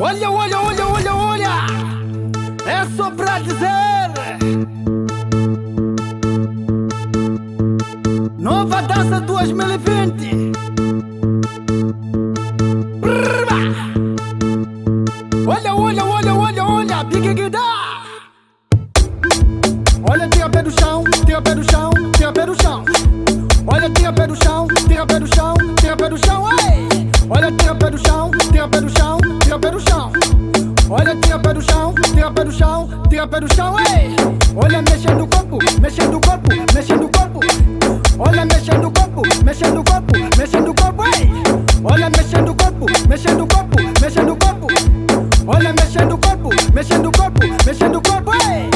Olha, olha, olha, olha, olha. É só pra dizer. Nova dança 2020. Olha, olha, olha, olha, olha. Biguiguida. Olha, tira pé do chão, tira pé do chão, tira pé do chão. Olha, tira pé do chão, tira pé do chão, tira pé do chão, ei! Olha, tira pé do chão, tira pé do chão, tira pé do chão. Olha, tira pé do chão, tira pé do chão, tira pé do chão, ei! Olha, mexendo o corpo, mexendo o corpo, mexendo o corpo. Olha, mexendo o corpo, mexendo o corpo, mexendo o corpo, ei! Olha, mexendo o corpo, mexendo o corpo, mexendo o corpo. Olha, mexendo o corpo, mexendo o corpo, mexendo o corpo, ei!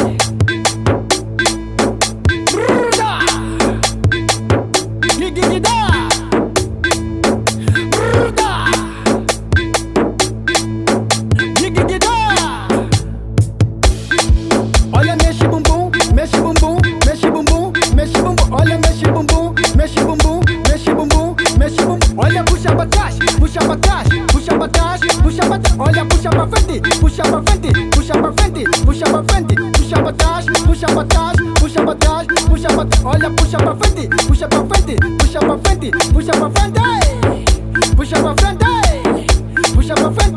Olha, mexe bumbum, mexe bumbum, mexe bumbum, mexe bumbum. Olha, mexe bumbum, mexe bumbum, mexe bumbum, mexe bumbum. Olha, puxa pra trás, puxa pra trás, puxa pra trás, puxa pra trás. Olha, puxa pra frente, puxa pra frente, puxa pra frente, puxa pra frente, puxa pra trás, puxa pra trás, puxa pra trás, puxa pra trás. Olha, puxa pra frente, puxa pra frente, puxa pra frente, puxa pra frente, puxa pra frente, puxa pra frente.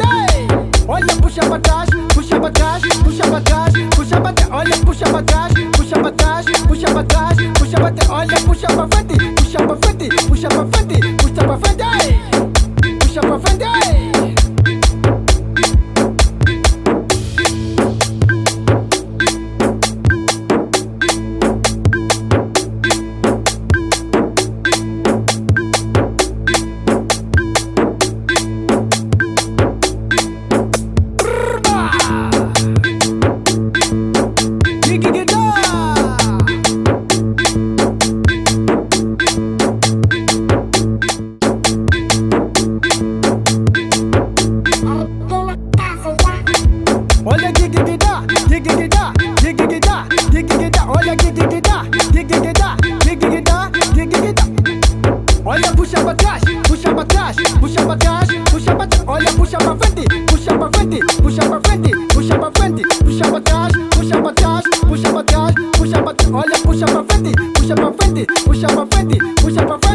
Olha, puxa pra trás, puxa pra trás, puxa pra trás, puxa pra trás. Olha, puxa pra trás, puxa pra trás, puxa pra trás, puxa pra trás. Olha, puxa pra frente, puxa pra frente, puxa pra frente, puxa pra frente, puxa pra frente. Olha, giguiguida, giguiguida, giguiguida, giguiguida. Olha, giguiguida, giguiguida, giguiguida, giguiguida. Olha, puxa pra trás, puxa pra trás, puxa pra trás, puxa pra trás. Olha, puxa pra frente, puxa pra frente, puxa pra frente, puxa pra frente, puxa pra trás, puxa pra trás, puxa pra trás, puxa pra trás. Olha, puxa pra frente, puxa pra frente, puxa pra frente, puxa pra frente.